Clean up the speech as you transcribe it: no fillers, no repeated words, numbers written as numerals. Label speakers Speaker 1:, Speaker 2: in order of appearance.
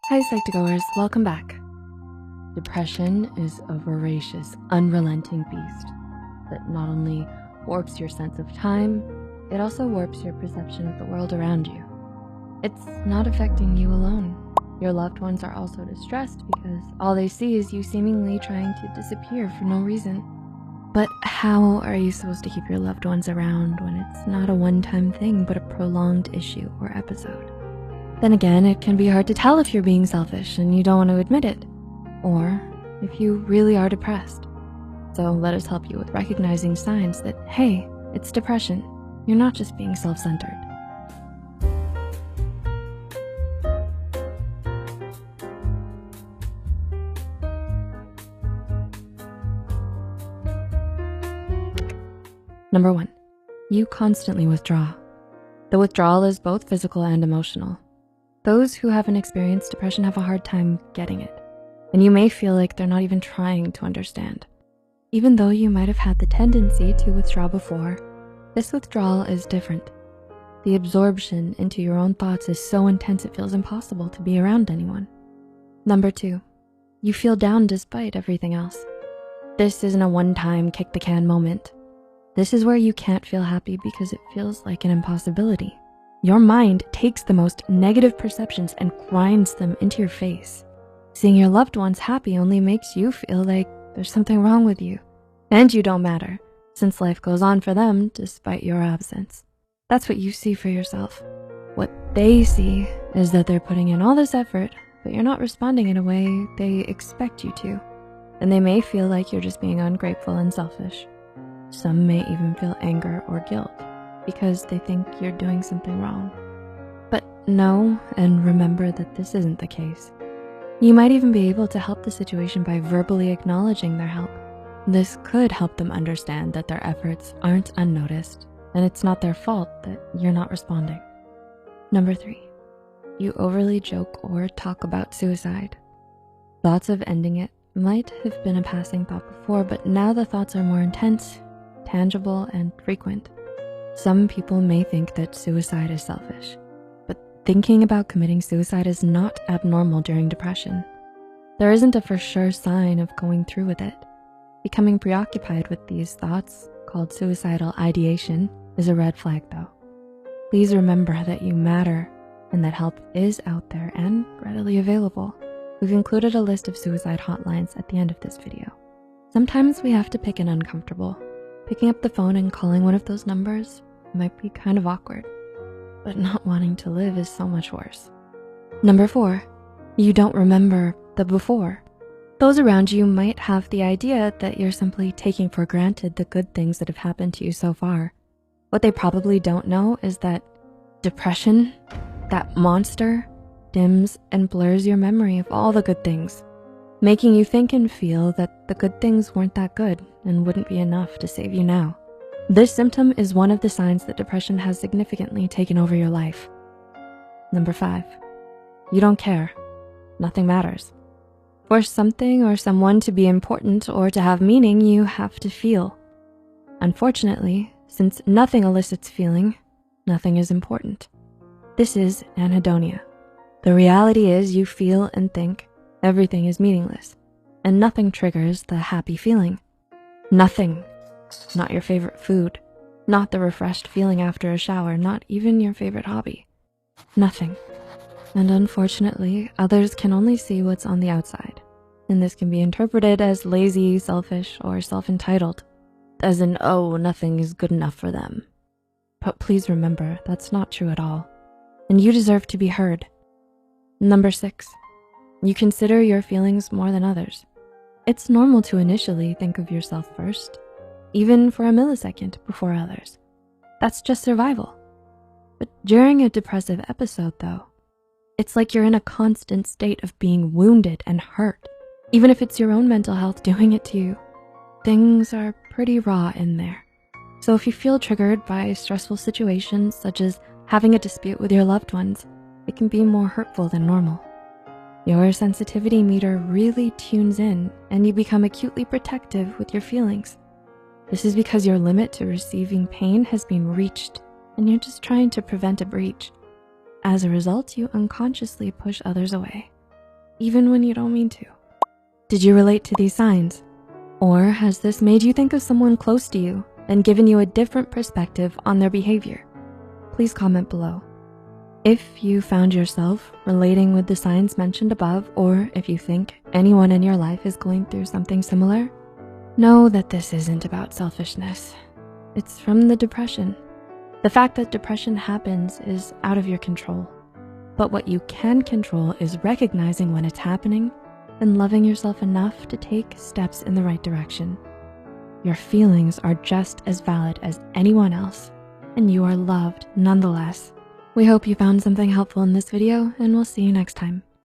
Speaker 1: Hi Psych2Goers, welcome back. Depression is a voracious, unrelenting beast that not only warps your sense of time, it also warps your perception of the world around you. It's not affecting you alone. Your loved ones are also distressed because all they see is you seemingly trying to disappear for no reason. But how are you supposed to keep your loved ones around when it's not a one-time thing but a prolonged issue or episode? Then again, it can be hard to tell if you're being selfish and you don't want to admit it, or if you really are depressed. So let us help you with recognizing signs that, hey, it's depression. You're not just being self-centered. Number 1, you constantly withdraw. The withdrawal is both physical and emotional. Those who haven't experienced depression have a hard time getting it, and you may feel like they're not even trying to understand. Even though you might have had the tendency to withdraw before, this withdrawal is different. The absorption into your own thoughts is so intense it feels impossible to be around anyone. Number 2, you feel down despite everything else. This isn't a one-time kick the can moment. This is where you can't feel happy because it feels like an impossibility. Your mind takes the most negative perceptions and grinds them into your face. Seeing your loved ones happy only makes you feel like there's something wrong with you, and you don't matter, since life goes on for them despite your absence. That's what you see for yourself. What they see is that they're putting in all this effort, but you're not responding in a way they expect you to, and they may feel like you're just being ungrateful and selfish. Some may even feel anger or guilt because they think you're doing something wrong. But know and remember that this isn't the case. You might even be able to help the situation by verbally acknowledging their help. This could help them understand that their efforts aren't unnoticed and it's not their fault that you're not responding. Number 3, you overly joke or talk about suicide. Thoughts of ending it might have been a passing thought before, but now the thoughts are more intense, tangible, and frequent. Some people may think that suicide is selfish, but thinking about committing suicide is not abnormal during depression. There isn't a for sure sign of going through with it. Becoming preoccupied with these thoughts, called suicidal ideation, is a red flag though. Please remember that you matter and that help is out there and readily available. We've included a list of suicide hotlines at the end of this video. Sometimes we have to pick an uncomfortable. Picking up the phone and calling one of those numbers might be kind of awkward, but not wanting to live is so much worse. Number 4, you don't remember the before. Those around you might have the idea that you're simply taking for granted the good things that have happened to you so far. What they probably don't know is that depression, that monster, dims and blurs your memory of all the good things, making you think and feel that the good things weren't that good and wouldn't be enough to save you now. This symptom is one of the signs that depression has significantly taken over your life. Number 5, you don't care. Nothing matters. For something or someone to be important or to have meaning, you have to feel. Unfortunately, since nothing elicits feeling, nothing is important. This is anhedonia. The reality is you feel and think everything is meaningless, and nothing triggers the happy feeling. Nothing. Not your favorite food, not the refreshed feeling after a shower, not even your favorite hobby. Nothing. And unfortunately, others can only see what's on the outside, and this can be interpreted as lazy, selfish, or self-entitled, as in, oh, nothing is good enough for them. But please remember, that's not true at all, and you deserve to be heard. Number 6, you consider your feelings more than others. It's normal to initially think of yourself first, even for a millisecond before others. That's just survival. But during a depressive episode though, it's like you're in a constant state of being wounded and hurt, even if it's your own mental health doing it to you. Things are pretty raw in there. So if you feel triggered by stressful situations such as having a dispute with your loved ones, it can be more hurtful than normal. Your sensitivity meter really tunes in and you become acutely protective with your feelings. This is because your limit to receiving pain has been reached and you're just trying to prevent a breach. As a result, you unconsciously push others away. even when you don't mean to? Did you relate to these signs? Or has this made you think of someone close to you and given you a different perspective on their behavior? Please comment below. If you found yourself relating with the signs mentioned above, or if you think anyone in your life is going through something similar, know that this isn't about selfishness. It's from the depression. The fact that depression happens is out of your control. But what you can control is recognizing when it's happening and loving yourself enough to take steps in the right direction. Your feelings are just as valid as anyone else, and you are loved nonetheless. We hope you found something helpful in this video, and we'll see you next time.